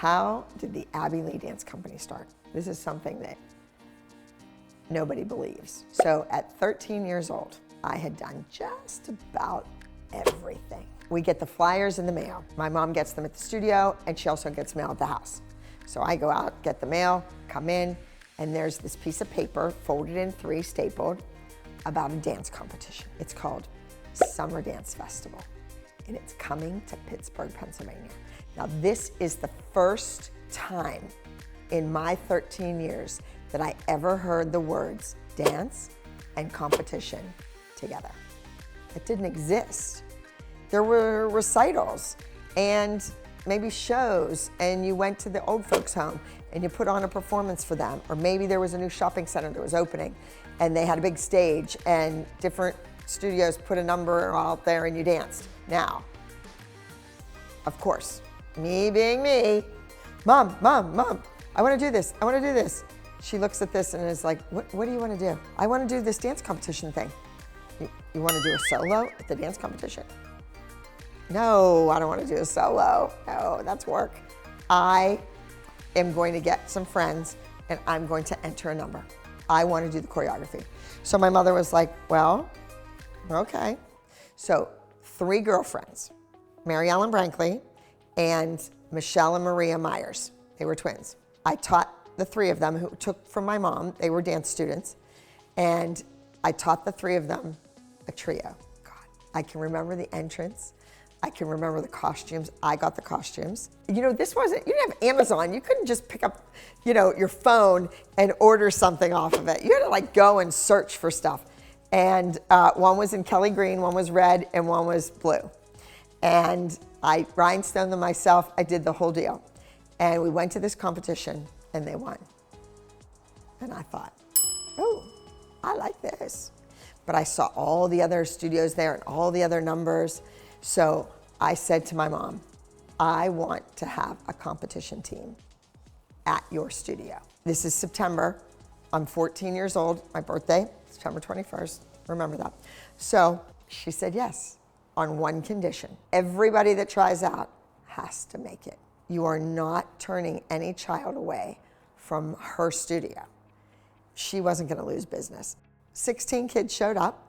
How did the Abby Lee Dance Company start? This is something that nobody believes. So at 13 years old, I had done just about everything. We get the flyers in the mail. My mom gets them at the studio, and she also gets mail at the house. So I go out, get the mail, come in, and there's this piece of paper folded in 3, stapled, about a dance competition. It's called Summer Dance Festival, and it's coming to Pittsburgh, Pennsylvania. Now this is the first time in my 13 years that I ever heard the words dance and competition together. It didn't exist. There were recitals and maybe shows, and you went to the old folks' home and you put on a performance for them, or maybe there was a new shopping center that was opening and they had a big stage and different studios put a number out there and you danced. Now, of course, me being me, Mom, I want to do this, I want to do this. She looks at this and is like, what do you want to do? I want to do this dance competition thing. You want to do a solo at the dance competition? No, I don't want to do a solo. No, that's work. I am going to get some friends and I'm going to enter a number. I want to do the choreography. So my mother was like, well, okay. So 3 girlfriends, Mary Ellen Brankley and Michelle and Maria Myers. They were twins. I taught the 3 of them who took from my mom. They were dance students. And I taught the 3 of them a trio. God, I can remember the entrance. I can remember the costumes. I got the costumes. You know, this wasn't, you didn't have Amazon. You couldn't just pick up, you know, your phone and order something off of it. You had to like go and search for stuff. And one was in Kelly green, one was red, and one was blue. And I rhinestoned them myself. I did the whole deal. And we went to this competition and they won. And I thought, oh, I like this. But I saw all the other studios there and all the other numbers. So I said to my mom, I want to have a competition team at your studio. This is September. I'm 14 years old, my birthday, September 21st, remember that. So she said yes, on one condition. Everybody that tries out has to make it. You are not turning any child away from her studio. She wasn't gonna lose business. 16 kids showed up.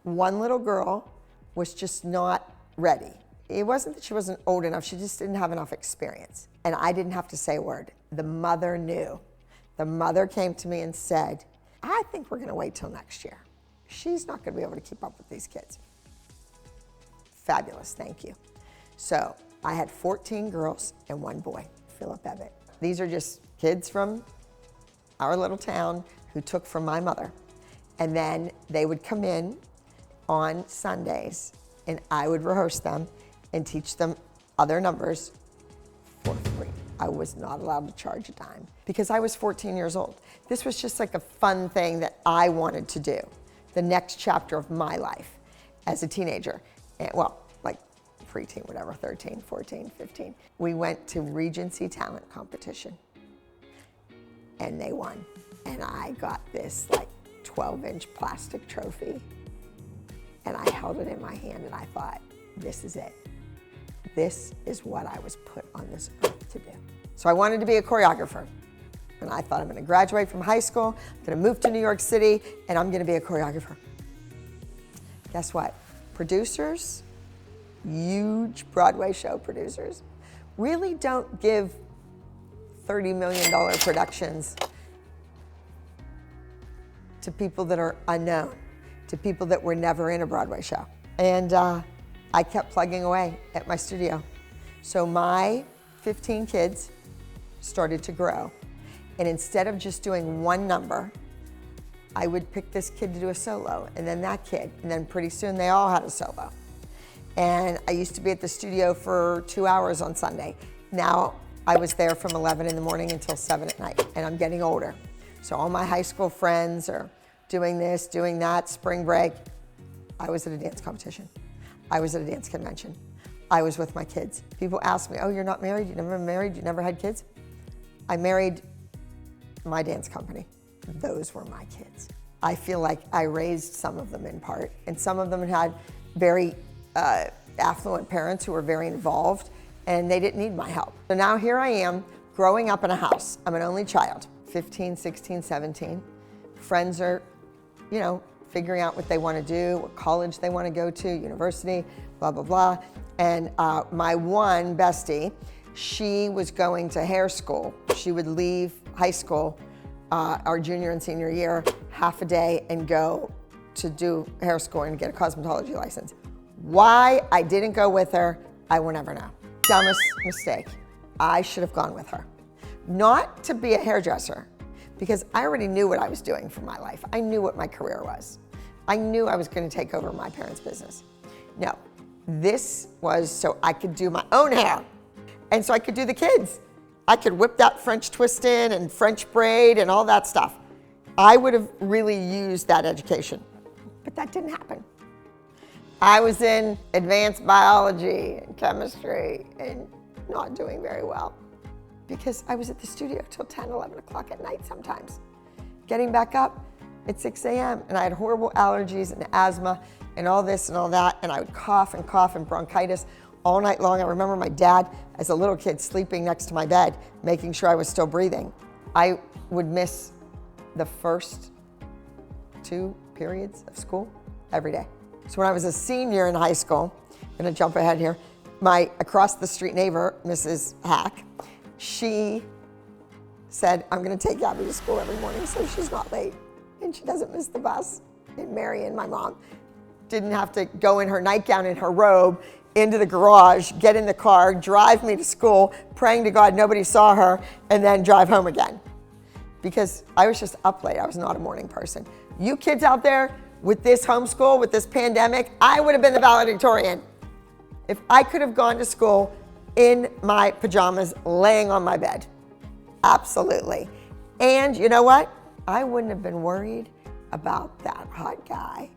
One little girl was just not ready. It wasn't that she wasn't old enough, she just didn't have enough experience. And I didn't have to say a word. The mother knew. The mother came to me and said, I think we're gonna wait till next year. She's not gonna be able to keep up with these kids. Fabulous, thank you. So I had 14 girls and 1 boy, Philip Ebbett. These are just kids from our little town who took from my mother. And then they would come in on Sundays and I would rehearse them and teach them other numbers for free. I was not allowed to charge a dime because I was 14 years old. This was just like a fun thing that I wanted to do, the next chapter of my life as a teenager. And, well, like preteen, whatever, 13, 14, 15. We went to Regency Talent Competition and they won. And I got this like 12-inch plastic trophy. And I held it in my hand and I thought, this is it. This is what I was put on this earth to do. So I wanted to be a choreographer. And I thought I'm gonna graduate from high school, I'm gonna move to New York City, and I'm gonna be a choreographer. Guess what? Producers, huge Broadway show producers, really don't give $30 million productions to people that are unknown, to people that were never in a Broadway show. And I kept plugging away at my studio. So my 15 kids started to grow. And instead of just doing one number, I would pick this kid to do a solo, and then that kid, and then pretty soon they all had a solo. And I used to be at the studio for 2 hours on Sunday. Now I was there from 11 in the morning until 7 at night, and I'm getting older. So all my high school friends are doing this, doing that, spring break. I was at a dance competition. I was at a dance convention. I was with my kids. People ask me, oh, you're not married? You never been married? You never had kids? I married my dance company. Those were my kids. I feel like I raised some of them in part, and some of them had very affluent parents who were very involved and they didn't need my help. So now here I am growing up in a house. I'm an only child, 15, 16, 17. Friends are, you know, figuring out what they want to do, what college they want to go to, university, blah, blah, blah. And my one bestie, she was going to hair school. She would leave high school, our junior and senior year, half a day and go to do hair school and get a cosmetology license. Why I didn't go with her, I will never know. Dumbest mistake. I should have gone with her. Not to be a hairdresser, because I already knew what I was doing for my life. I knew what my career was. I knew I was going to take over my parents' business. No, this was so I could do my own hair. And so I could do the kids. I could whip that French twist in and French braid and all that stuff. I would have really used that education, but that didn't happen. I was in advanced biology and chemistry and not doing very well because I was at the studio till 10, 11 o'clock at night sometimes. Getting back up at 6 a.m. and I had horrible allergies and asthma and all this and all that, and I would cough and bronchitis all night long. I remember my dad, as a little kid, sleeping next to my bed, making sure I was still breathing. I would miss the first 2 periods of school every day. So when I was a senior in high school, I'm gonna jump ahead here, my across the street neighbor, Mrs. Hack, she said, I'm gonna take Abby to school every morning so she's not late and she doesn't miss the bus. And Marion, my mom, didn't have to go in her nightgown and her robe into the garage, get in the car, drive me to school, praying to God nobody saw her, and then drive home again. Because I was just up late, I was not a morning person. You kids out there with this homeschool, with this pandemic, I would have been the valedictorian. If I could have gone to school in my pajamas, laying on my bed. Absolutely. And you know what? I wouldn't have been worried about that hot guy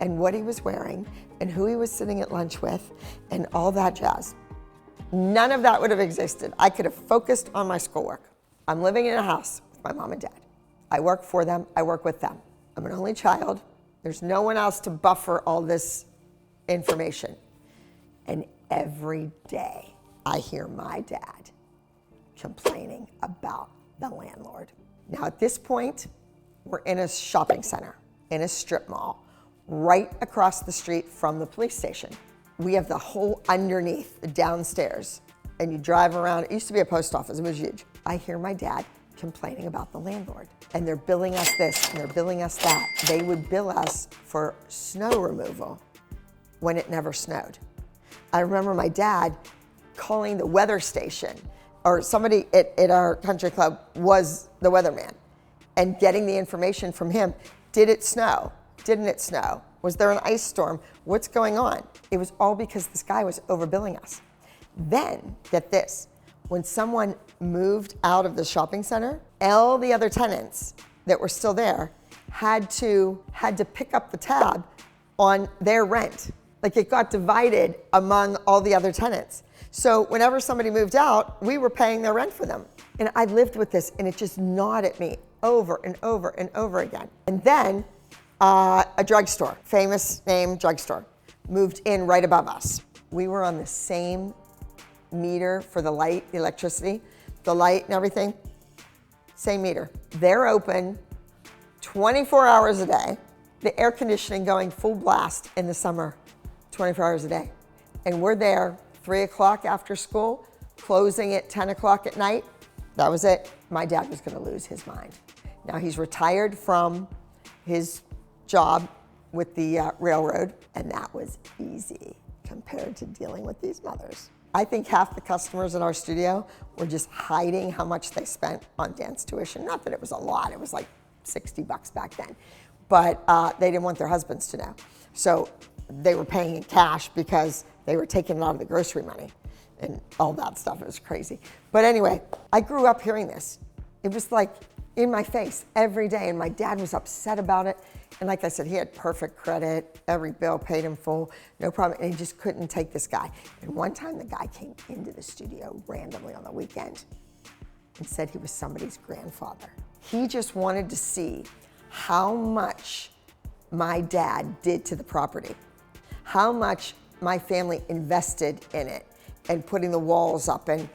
and what he was wearing and who he was sitting at lunch with and all that jazz. None of that would have existed. I could have focused on my schoolwork. I'm living in a house with my mom and dad. I work for them, I work with them. I'm an only child. There's no one else to buffer all this information. And every day I hear my dad complaining about the landlord. Now at this point, we're in a shopping center, in a strip mall, right across the street from the police station. We have the whole underneath, the downstairs, and you drive around. It used to be a post office, it was huge. I hear my dad complaining about the landlord. And they're billing us this, and they're billing us that. They would bill us for snow removal when it never snowed. I remember my dad calling the weather station, or somebody at our country club was the weatherman, and getting the information from him. Did it snow? Didn't it snow? Was there an ice storm? What's going on? It was all because this guy was overbilling us. Then, get this, when someone moved out of the shopping center, all the other tenants that were still there had to pick up the tab on their rent. Like it got divided among all the other tenants. So whenever somebody moved out, we were paying their rent for them. And I lived with this and it just gnawed at me over and over and over again. And then a drugstore, famous name drugstore, moved in right above us. We were on the same meter for the light, the electricity, the light and everything, same meter. They're open 24 hours a day, the air conditioning going full blast in the summer, 24 hours a day. And we're there 3 o'clock after school, closing at 10 o'clock at night. That was it. My dad was gonna lose his mind. Now he's retired from his job with the railroad, and that was easy compared to dealing with these mothers. I think half the customers in our studio were just hiding how much they spent on dance tuition. Not that it was a lot, it was like 60 bucks back then. But they didn't want their husbands to know. So they were paying in cash because they were taking it out of the grocery money and all that stuff. It was crazy. But anyway, I grew up hearing this. It was like in my face every day, and my dad was upset about it. And like I said, he had perfect credit, every bill paid in full, no problem, and he just couldn't take this guy. And one time the guy came into the studio randomly on the weekend and said he was somebody's grandfather. He just wanted to see how much my dad did to the property, how much my family invested in it, and putting the walls up and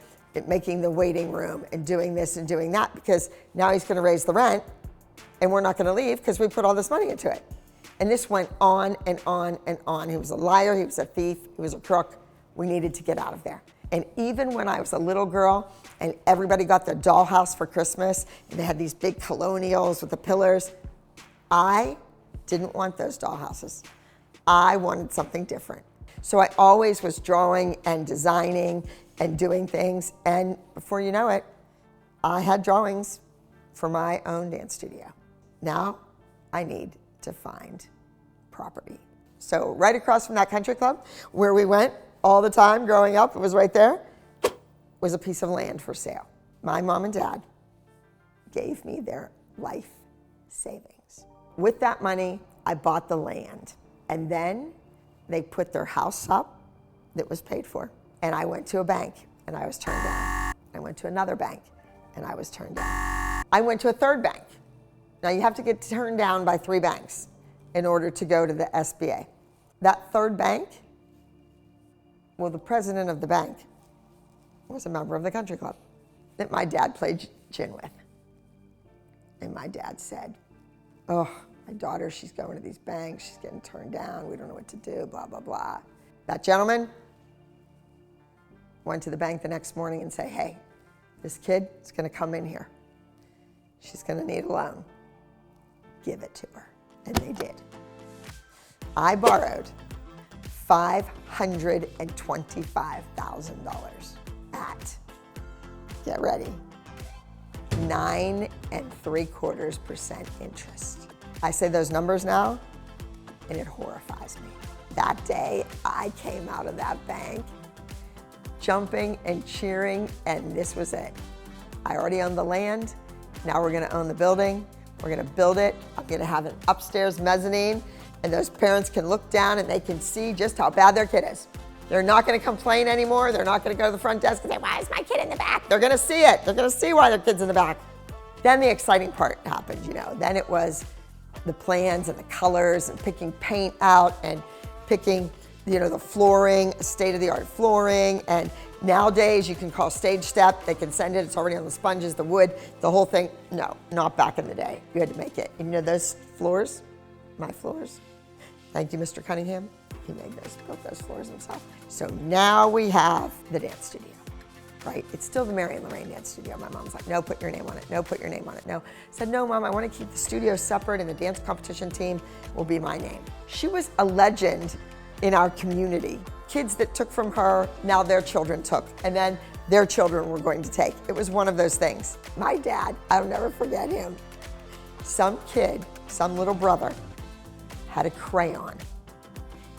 making the waiting room and doing this and doing that, because now he's going to raise the rent and we're not going to leave because we put all this money into it. And this went on and on and on. He was a liar, he was a thief, he was a crook. We needed to get out of there. And even when I was a little girl and everybody got their dollhouse for Christmas and they had these big colonials with the pillars, I didn't want those dollhouses. I wanted something different. So I always was drawing and designing and doing things. And before you know it, I had drawings for my own dance studio. Now I need to find property. So right across from that country club where we went all the time growing up, it was right there, was a piece of land for sale. My mom and dad gave me their life savings. With that money, I bought the land. And then they put their house up that was paid for. And I went to a bank and I was turned down. I went to another bank and I was turned down. I went to a third bank. Now you have to get turned down by 3 banks in order to go to the SBA. That third bank, well, the president of the bank was a member of the country club that my dad played gin with. And my dad said, oh, my daughter, she's going to these banks, she's getting turned down, we don't know what to do, blah, blah, blah. That gentleman went to the bank the next morning and said, hey, this kid is gonna come in here. She's gonna need a loan. Give it to her. And they did. I borrowed $525,000 at, get ready, 9 3/4% interest. I say those numbers now, and it horrifies me. That day, I came out of that bank jumping and cheering, and this was it. I already owned the land. Now we're gonna own the building. We're gonna build it. I'm gonna have an upstairs mezzanine, and those parents can look down and they can see just how bad their kid is. They're not gonna complain anymore. They're not gonna go to the front desk and say, why is my kid in the back? They're gonna see it. They're gonna see why their kid's in the back. Then the exciting part happened, you know. Then it was the plans and the colors and picking paint out and picking, you know, the flooring, state-of-the-art flooring. And nowadays you can call Stage Step. They can send it. It's already on the sponges, the wood, the whole thing. No, not back in the day. You had to make it. And you know those floors, my floors? Thank you, Mr. Cunningham. He made those, built those floors himself. So now we have the dance studio, right? It's still the Mary and Lorraine dance studio. My mom's like, no, put your name on it. No, put your name on it. No. I said, no, Mom, I want to keep the studio separate and the dance competition team will be my name. She was a legend in our community. Kids that took from her, now their children took, and then their children were going to take. It was one of those things. My dad, I'll never forget him. Some kid, some little brother, had a crayon,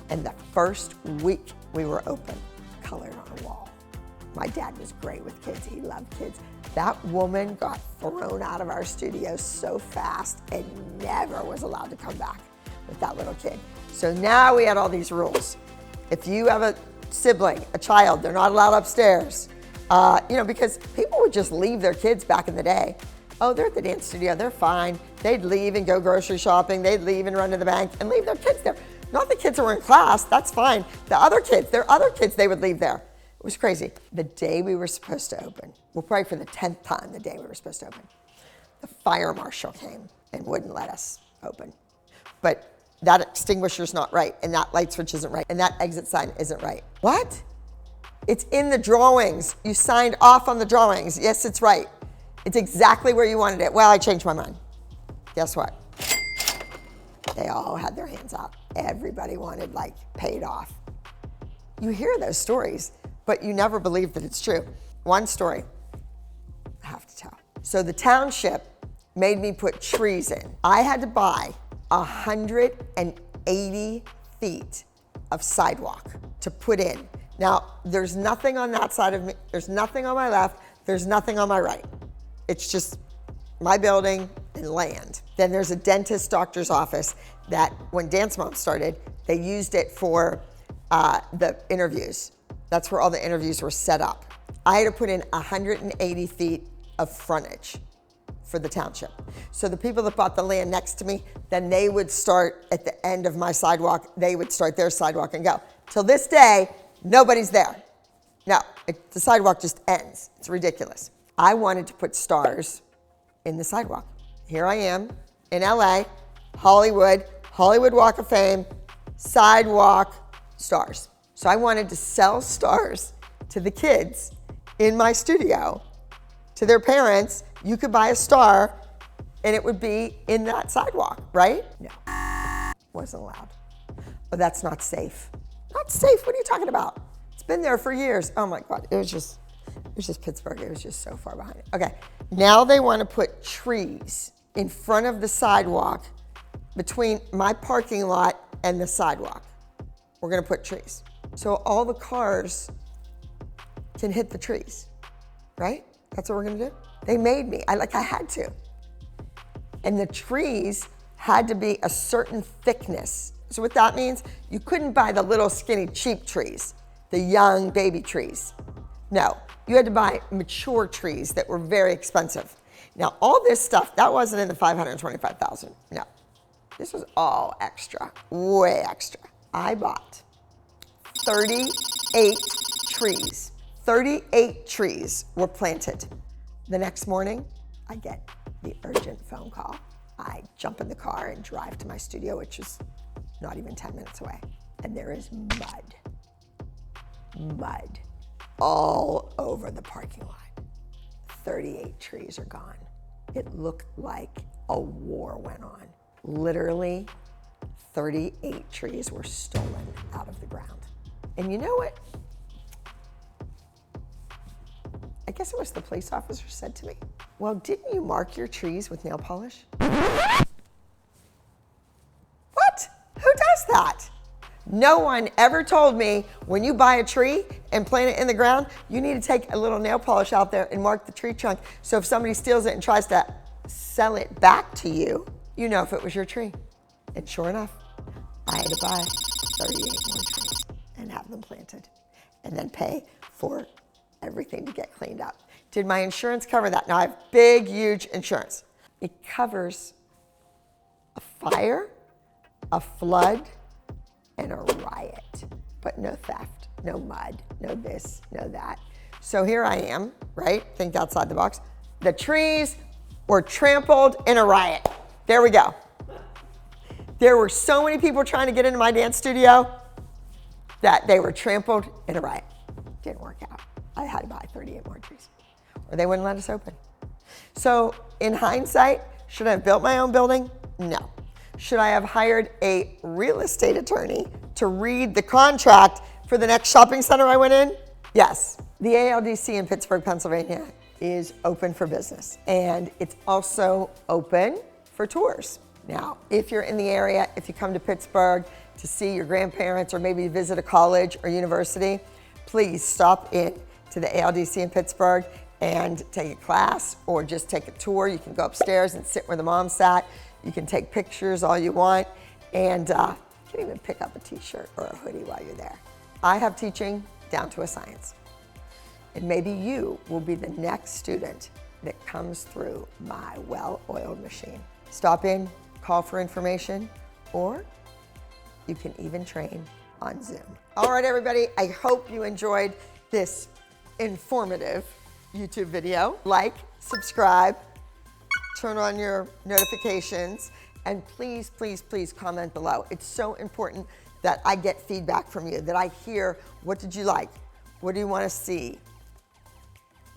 and the first week we were open, colored on a wall. My dad was great with kids, he loved kids. That woman got thrown out of our studio so fast and never was allowed to come back with that little kid. So now we had all these rules. If you have a sibling, a child, they're not allowed upstairs. You know, because people would just leave their kids back in the day. Oh, they're at the dance studio, they're fine. They'd leave and go grocery shopping, they'd leave and run to the bank and leave their kids there. Not the kids who were in class, that's fine. The other kids, their other kids, they would leave there. It was crazy. The day we were supposed to open, well, probably for the 10th time, the day we were supposed to open, the fire marshal came and wouldn't let us open. But that extinguisher's not right, and that light switch isn't right, and that exit sign isn't right. What? It's in the drawings. You signed off on the drawings. Yes, it's right. It's exactly where you wanted it. Well, I changed my mind. Guess what? They all had their hands out. Everybody wanted, like, paid off. You hear those stories, but you never believe that it's true. One story I have to tell. So the township made me put trees in. I had to buy 180 feet of sidewalk to put in. Now, there's nothing on that side of me. There's nothing on my left. There's nothing on my right. It's just my building and land. Then there's a dentist doctor's office that when Dance Mom started, they used it for the interviews. That's where all the interviews were set up. I had to put in 180 feet of frontage for the township. So the people that bought the land next to me, then they would start at the end of my sidewalk, they would start their sidewalk and go. Till this day, nobody's there. No, the sidewalk just ends. It's ridiculous. I wanted to put stars in the sidewalk. Here I am in LA, Hollywood Walk of Fame, sidewalk stars. So I wanted to sell stars to the kids in my studio, to their parents. You could buy a star and it would be in that sidewalk, right? No, wasn't allowed. Oh, that's not safe. Not safe, what are you talking about? It's been there for years. Oh my God, it was just Pittsburgh. It was just so far behind it. Okay, now they want to put trees in front of the sidewalk between my parking lot and the sidewalk. We're gonna put trees. So all the cars can hit the trees, right? That's what we're gonna do. They made me, I had to. And the trees had to be a certain thickness. So what that means, you couldn't buy the little skinny cheap trees, the young baby trees. No, you had to buy mature trees that were very expensive. Now all this stuff, that wasn't in the $525,000, no. This was all extra, way extra. I bought 38 trees. 38 trees were planted. The next morning, I get the urgent phone call. I jump in the car and drive to my studio, which is not even 10 minutes away. And there is mud all over the parking lot. 38 trees are gone. It looked like a war went on. Literally, 38 trees were stolen out of the ground. And you know what? I guess it was the police officer said to me, well, didn't you mark your trees with nail polish? What? Who does that? No one ever told me when you buy a tree and plant it in the ground, you need to take a little nail polish out there and mark the tree trunk. So if somebody steals it and tries to sell it back to you, you know if it was your tree. And sure enough, I had to buy 38 more trees and have them planted and then pay for everything to get cleaned up. Did my insurance cover that? Now I have big, huge insurance. It covers a fire, a flood, and a riot, but no theft, no mud, no this, no that. So here I am, right? Think outside the box. The trees were trampled in a riot. There we go. There were so many people trying to get into my dance studio that they were trampled in a riot. Didn't work out. I had to buy 38 more trees, or they wouldn't let us open. So in hindsight, should I have built my own building? No. Should I have hired a real estate attorney to read the contract for the next shopping center I went in? Yes. The ALDC in Pittsburgh, Pennsylvania is open for business, and it's also open for tours. Now, if you're in the area, if you come to Pittsburgh to see your grandparents or maybe visit a college or university, please stop in to the ALDC in Pittsburgh and take a class or just take a tour. You can go upstairs and sit where the mom sat. You can take pictures all you want, and you can even pick up a t-shirt or a hoodie while you're there. I have teaching down to a science. And maybe you will be the next student that comes through my well-oiled machine. Stop in, call for information, or you can even train on Zoom. All right, everybody, I hope you enjoyed this informative YouTube video. Like, subscribe, turn on your notifications, and please, please, please comment below. It's so important that I get feedback from you, that I hear, what did you like? What do you want to see?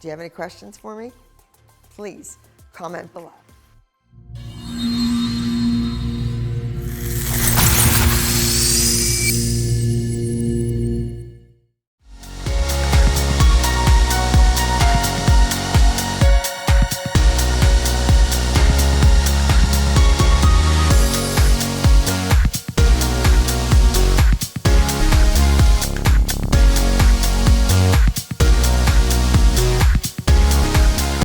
Do you have any questions for me? Please comment below.